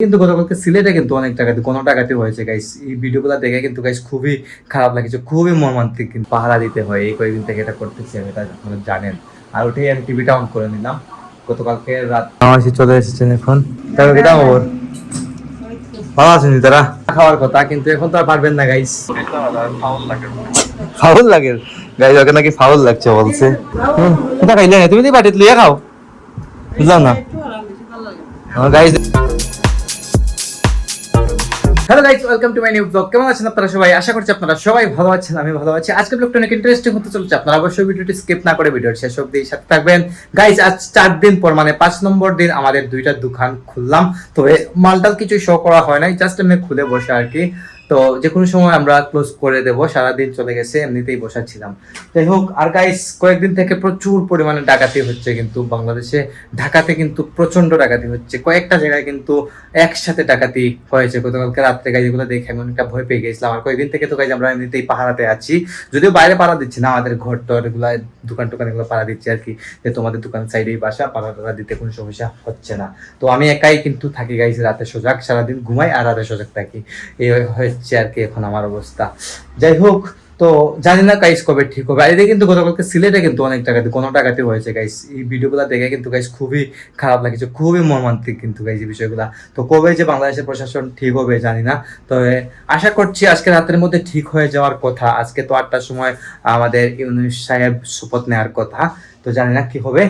কিন্তু গতকালকে সিলেটে কিন্তু অনেক ডাকাতি কোনো ডাকাতি হয়েছে গাইস। এই ভিডিওগুলো দেখে কিন্তু গাইস খুবই খারাপ লাগছে, খুবই মর্মান্তিক। কিন্তু পাহারা দিতে হয়, এই কয়েকদিন থেকে এটা করতেছি আমি, এটা আপনারা জানেন। আর ওটাই আমি টিভিটা অন করে নিলাম গতকালকে রাত। আমার চলে এসেছেন এখন, তবে এটা ওর ভালো আছেন তারা খাওয়ার কথা, কিন্তু এখন তো আর পারবেন না গাইস। ফাউল লাগে গাইস, ওকে নাকি ফাউল লাগছে বলছে। কোথা খাইলে তুমি তো বাটিতে লিয়ে খাও, বুঝলাম না guys. Hello guys, welcome to my new blog. কেমন আছেন আপনারা সবাই? আশা করছি আপনারা সবাই ভালো আছেন, আমি ভালো আছি। আজকে ব্লগটা অনেক ইন্টারেস্টিং হতে চলেছে, আপনারা অবশ্যই ভিডিওটি স্কিপ না করে ভিডিওর শেষ অবধি সাথে থাকবেন গাইস। আজ 4 দিন পর মানে 5 নম্বর দিন আমাদের দুইটা দোকান খুললাম। তবে মালটাল কিছু শো করা হয় নাই, জাস্ট এমনি খুলে বসে আর কি। তো যে কোনো সময় আমরা ক্লোজ করে দেবো, সারাদিন চলে গেছে, এমনিতেই বসাচ্ছিলাম। যাই হোক, আর গাইস কয়েকদিন থেকে প্রচুর পরিমাণে ডাকাতি হচ্ছে কিন্তু বাংলাদেশে। ঢাকাতে কিন্তু প্রচন্ড ডাকাতি হচ্ছে, কয়েকটা জায়গায় কিন্তু একসাথে ডাকাতি হয়েছে গতকালকে রাত্রে। গাইজ এগুলো দেখে আমি অনেকটা ভয় পেয়ে গেছিলাম। আর কয়েকদিন থেকে তো গাইজ আমরা এমনিতেই পাহারাতে আছি, যদিও বাইরে পাড়া দিচ্ছি না, আমাদের ঘর টর এগুলা দোকান টোকান এগুলো পাড়া দিচ্ছি আর কি, যে তোমাদের দোকান সাইডেই বাসা, পাড়া টাড়া দিতে কোনো সমস্যা হচ্ছে না। তো আমি একাই কিন্তু থাকি গাইজ, রাতে সজাগ, সারাদিন ঘুমাই আর রাতে সজাগ থাকি, এই হচ্ছে আর কি এখন আমার অবস্থা। যাই হোক, তো জানি না গাইস কবে ঠিক হবে। আর এদিকে কিন্তু গতকালকে সিলেটে কিন্তু অনেক ডাকাতি কোনো ডাকাতি হয়েছে গাইস। এই ভিডিওগুলো দেখে কিন্তু গাইস খুবই খারাপ লাগছে, খুবই মর্মান্তিক কিন্তু গাইস এই বিষয়গুলো। তো কবে যে বাংলাদেশের প্রশাসন ঠিক হবে জানি না, তবে আশা করছি আজকে রাতের মধ্যে ঠিক হয়ে যাওয়ার কথা। আজকে তো 8টার সময় আমাদের ইউনূস সাহেব শপথ নেওয়ার কথা, তো জানি না কি হবে,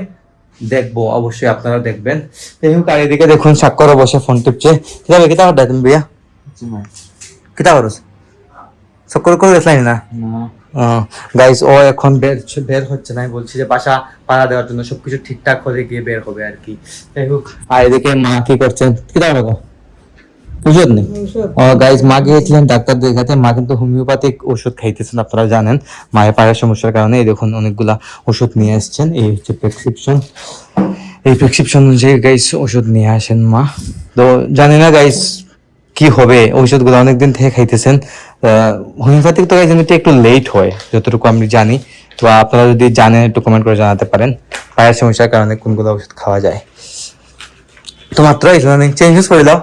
দেখবো অবশ্যই, আপনারা দেখবেন। যাই হোক, আর এদিকে দেখুন সাক্ষর বসে ফোন টিপছে। কিতাবে কিতাব তুমি ভাইয়া কিতাব চক্কর করে গেছিলেন না গাইস? ও এখন বের হচ্ছে না, বলছি যে বাসা পাড়া দেওয়ার জন্য সবকিছু ঠিকঠাক হলে গিয়ে বের হবে আর কি। যাই হোক, আর এদিকে মা কি করছেন? কি দাও বাবা ওষুধ নেই? গাইস মা গিয়েছিলেন ডাক্তার দেখাতে, মা কিন্তু হোমিওপ্যাথিক ওষুধ খাইতেছেন, আপনারা জানেন মায়ের পায়ের সমস্যার কারণে। এই দেখুন অনেকগুলা ওষুধ নিয়ে আসছেন, এই হচ্ছে প্রেসক্রিপশন, এই প্রেসক্রিপশন অনুযায়ী গাইস ওষুধ নিয়ে আসেন মা। তো জানি না গাইস কি হবে, ঔষধগুলো অনেকদিন থেকে খাইতেছেন। হোমিওপ্যাথিক তো গাইস একটু লেট হয় যতটুকু আমি জানি। তো আপনারা যদি জানেন একটু কমেন্ট করে জানাতে পারেন পায়ের সমস্যার কারণে কোনগুলো ওষুধ খাওয়া যায়। তো মাত্র চেঞ্জ করে দাও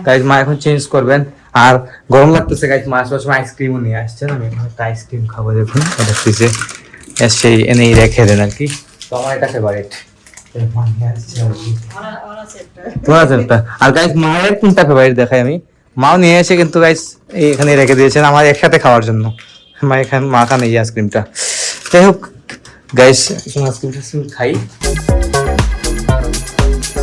গাইস, মা এখন চেঞ্জ করবেন। আর গরম লাগতেছে গাইস, মা আসার সময় আইসক্রিমও নিয়ে আসছেন, আমি এখন একটা আইসক্রিম খাবো। দেখুন এটা ফ্রিজে সেই এনেই রেখে দেন আর কি, তো আমার এটা ফেভারিট। আর গাইস মায়ের কোনটা ফেভারিট দেখাই আমি, মাও নিয়ে এসে কিন্তু গাইস এখানে রেখে দিয়েছেন আমার একসাথে খাওয়ার জন্য। মা এখানে মা খান এই আইসক্রিমটা। যাই হোক গাইস, আইসক্রিমটা খাই।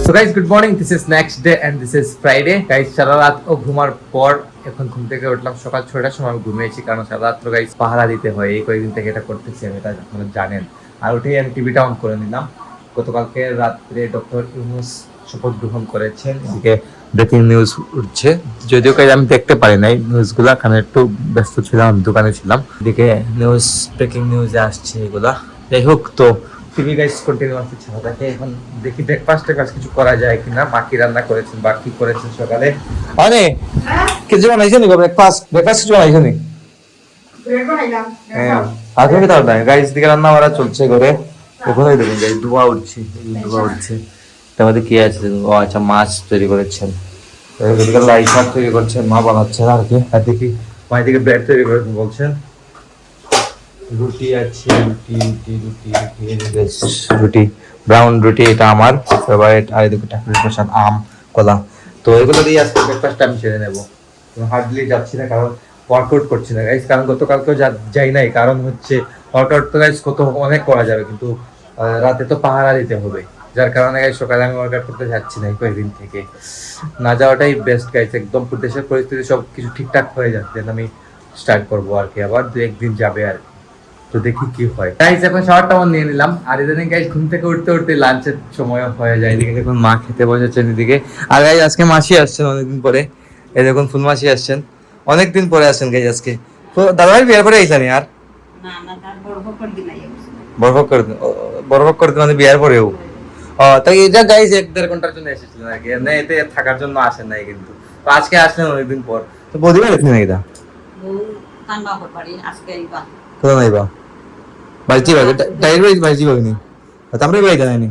So guys, good morning. This is next day and this is Friday. Guys, সারা রাত ও ঘুমার পর এখন ঘুম থেকে উঠলাম সকাল 6টার সময়। আমি ঘুমিয়েছি কারণ সারা রাত্র গাইস পাহারা দিতে হয়, এই কয়েকদিন থেকে এটা করতেছি আমি, এটা আপনারা জানেন। আর ওটাই আমি টিভিটা অন করে নিলাম। গতকালকে রাত্রে ডক্টর ইউনূস শপথ গ্রহণ করেছেন, এদিকে ব্রেকিং নিউজ উঠছে, যদিও কাজ আমি দেখতে পারি নাই নিউজগুলা, কারণ একটু ব্যস্ত ছিলাম, দোকানে ছিলাম। এদিকে নিউজ ব্রেকিং নিউজে আসছে এগুলা। যাই হোক, তো টিভি গাইস কন্টিনিউয়াসলি চালা থাকে। এখন দেখি ব্রেকফাস্টে কাজ কিছু করা যায় কিনা, মা কি রান্না করেছেন বা কি করেছেন সকালে। আরে কিছু বানাইছেন নি ব্রেকফাস্ট কিছু বানাইছেন নি? হ্যাঁ, আজকে কি তাহলে গাইস দিকে রান্না বাড়া চলছে ঘরে। ওখানে দেখুন গাইস ধোঁয়া উঠছে, ধোঁয়া উঠছে। তার মধ্যে কি আছে? ও আচ্ছা, মাছ তৈরি করেছেন, এদিকে লাই শাক তৈরি করছেন, মা বানাচ্ছেন আর কি। আর দেখি মা এদিকে ব্রেড তৈরি করেছেন বলছেন, রুটি আছে, রুটি ব্রাউন রুটি, এটা আমার ফেভারিট। আর এদিকে ঠাকুরের প্রসাদ, আম কলা। তো এগুলো দিয়ে আজকে ব্রেকফাস্ট আমি ছেড়ে নেবো। হার্ডলি যাচ্ছি না কারণ ওয়ার্কআউট করছি না গাইস, কারণ গতকালকেও যাই নাই, কারণ হচ্ছে ওয়ার্কআউট তো গাইস কত অনেক করা যাবে, কিন্তু রাতে তো পাহারা দিতে হবে, যার কারণে গাইস সকালে আমি ওয়ার্কআউট করতে যাচ্ছি না। কয়েকদিন থেকে না যাওয়াটাই বেস্ট গাইস, একদম দেশের পরিস্থিতি সব কিছু ঠিকঠাক হয়ে যাচ্ছে, আমি স্টার্ট করবো আর কি, আবার 2-1 দিন যাবে আর কি। তো দেখি কি হয় গাইস। এখন শাওয়ারটা নিয়ে নিলাম, আর ইদানিং গাইস ঘুম থেকে উঠতে উঠতে লাঞ্চের সময় হয়ে যায়। এদিকে দেখুন মা খেতে বসেছেন এদিকে। আর গাইস আজকে মাসি আসছেন অনেকদিন পরে, এই দেখুন ফুল মাসি আসছেন, অনেকদিন পরে আসছেন গাইস আজকে। তো দাদাভাই বিয়ের পরে আইসানি? আর বরফক করে দিন মানে বিয়ের পরেও? ও তাই এটা গাইস 1-1.5 ঘন্টার জন্য এসেছিলেন আর কি, না এতে থাকার জন্য আসেন নাই কিন্তু। তো আজকে আসলেন অনেকদিন পর। তো বৌদিমা দেখলেন নাকি? দা কোথাও নাই বা বাড়িতে বাগে টাইর বাড়ি বাড়িতে বাগে নি আমরা বাড়িতে নাই নি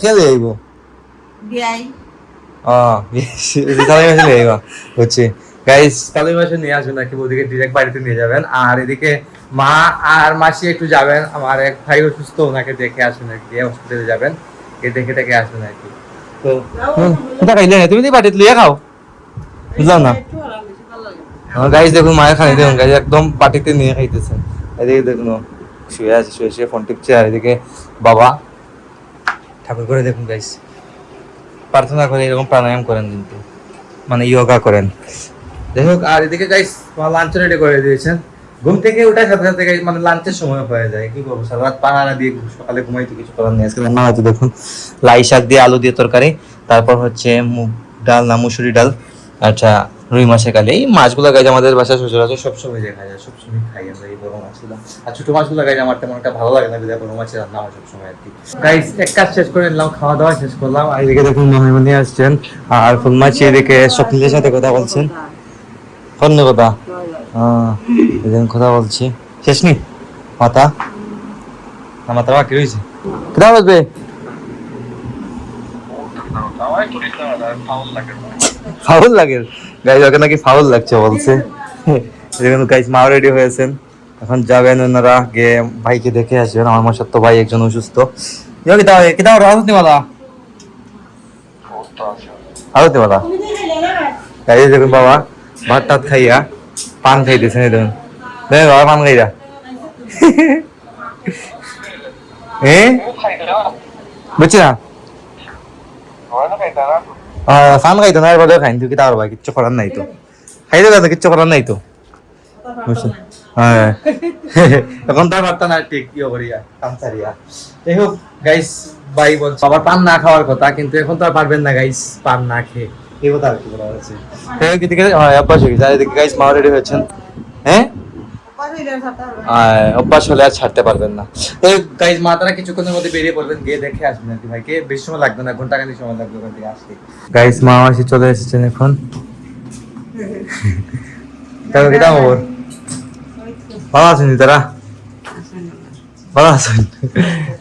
খেলে আইব বিয়াই সালামি মাসে নিয়ে হচ্ছে গাইস, সালামি মাসে নিয়ে আসবেন নাকি ওদিকে ডিরেক্ট বাড়িতে নিয়ে যাবেন, আর এদিকে মা আর মাসি একটু যাবেন, আমার এক ভাই অসুস্থ, ওনাকে দেখে আসবেন আর কি, হসপিটালে যাবেন, এ দেখে দেখে আসবেন আর কি। তো কোথায় খাইলে তুমি তো বাড়িতে লিয়ে খাও, বুঝলাম না। গাইস দেখুন মায়ের খানি দেখুন গাইস, একদম পাটিতে নিয়ে খাইতেছেন। এদিকে দেখুন শুয়ে আছে, শুয়ে শুয়ে ফোন টিপছে, আর এদিকে বাবা ঠাকুর করে দেখুন গাইস, প্রার্থনা করে এরকম প্রাণায়াম করেন কিন্তু, মানে যোগা করেন। যাই হোক, আর এদিকে গাইস লাঞ্চ রেডি করে দিয়েছেন। ঘুম থেকে ওঠার সাথে সাথে guys, মানে লাঞ্চের সময় হয়ে যায়, কি করবো সারা রাত পানানা দিয়ে সকালে ঘুমাইতে কিছু করার নেই। আজকে রান্না হয়েছে দেখুন লাই শাক দিয়ে আলু দিয়ে তরকারি, তারপর হচ্ছে মুগ ডাল না মুসুরি ডাল, আচ্ছা রুই মাছের কালি। এই মাছগুলো গাইজ আমাদের বাসায় শ্বশুর আছে, সবসময় দেখা যায়, সবসময় খাই আমরা এই বড় মাছগুলো। আর ছোট মাছগুলো গাইজ আমার তেমন একটা ভালো লাগে না, বিধায় বড় মাছের রান্না হয় সবসময় আর কি। গাইজ এক কাজ শেষ করে নিলাম, খাওয়া দাওয়া শেষ করলাম, আর এদিকে দেখুন মহিমনি আসছেন, আর ফুল মাছি এদিকে স্বপ্নিলের সাথে কথা বলছেন। ফোন কথা হ্যাঁ, এদিন কথা বলছি, শেষ নি মাথা না, মাথা বাকি রয়েছে, কোথাও বলবে ফাউল লাগে গাইজ, ওকে নাকি ফাউল লাগছে বলছে। দেখুন গাইজ মাও রেডি হয়েছেন, এখন যাবেন ওনারা গিয়ে ভাইকে দেখে আসবেন। আমার মাসার তো ভাই একজন অসুস্থ। কিতাব রাজনীতি মালা আরতি মালা গাইজ দেখুন বাবা ভাত টাত খাইয়া পান খাইতেছেন, এই দেখুন বাবা পান খাইয়া বুঝছি না ফান খাইতো না, এরপরে খাইনি তুই কি তার ভাই, কিচ্ছু করার নাই তো, খাইতে না কিচ্ছু করার নাই তো। হ্যাঁ এখন তার ভাবতা না ঠিক ইয়ে করিয়া কামসারিয়া। যাই হোক গাইস, ভাই বলছে আবার পান না খাওয়ার কথা, কিন্তু এখন তো আর পারবেন না গাইস পান না খেয়ে, এই কথা আর কি বলা হয়েছে। অভ্যাস হয়ে গেছে, এদিকে গাইস মা রেডি হয়েছেন। হ্যাঁ অভ্যাস হলে আর ছাড়তে পারবেন না। তো গাইজ মা তারা কিছুক্ষণের মধ্যে বেরিয়ে পড়বেন, গিয়ে দেখে আসবেন আর কি ভাইকে, বেশি সময় লাগবে না, ঘন্টা খানিক সময় লাগবে ওখান থেকে আসতে। গাইজ মা মাসি চলে এসেছেন এখন। তাহলে কিটা খবর, ভালো আছেন তারা, ভালো আছেন।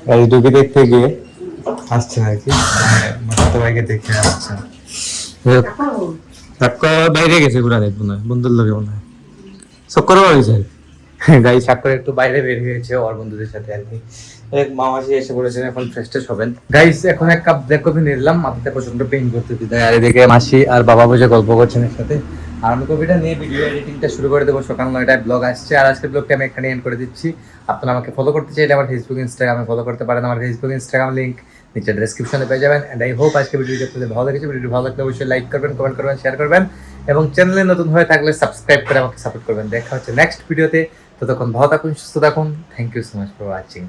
গাইজ ঢুকে দেখতে গিয়ে আসছেন আর কি, মাতা ভাইকে দেখে আসছেন। বাইরে গেছে ঘুরা দেখবো না, বন্ধুর লোকে মনে হয় চক্কর বাড়িছে গাই, সাক্ষর একটু বাইরে বের হয়েছে ওর বন্ধুদের সাথে আর কি। মামাসি এসে বলেছেন এখন ফ্রেশ ট্রেশ হবেন। গাইস এখন এক কাপ ব্ল্যাক কফি নিলাম, মাথাতে প্রচন্ড পেইন করতে দিতে, আর এদিকে মাসি আর বাবা বসে গল্প করছেন এর সাথে। আর আমি কফিটা নিয়ে ভিডিও এডিটিংটা শুরু করে দেবো, সকাল 9টায় ব্লগ আসছে। আর আজকের ব্লগটা আমি এখানে এন্ড করে দিচ্ছি। আপনারা আমাকে ফলো করতে চাইলে আমার ফেসবুক ইনস্টাগ্রামে ফলো করতে পারেন, আমার ফেসবুক ইনস্টাগ্রাম লিঙ্ক নিচে ডেসক্রিপশনে পেয়ে যাবেন। এন্ড আই হোপ আজকে ভিডিওটি আপনাদের ভালো লেগেছে। ভিডিওটি ভালো লাগলে অবশ্যই লাইক করবেন, কমেন্ট করবেন, শেয়ার করবেন, এবং চ্যানেলে নতুন হয়ে থাকলে সাবস্ক্রাইব করে আমাকে সাপোর্ট করবেন। দেখা হচ্ছে নেক্সট ভিডিওতে, ততক্ষণ ভালো থাকুন, সুস্থ থাকুন। Thank you so much for watching.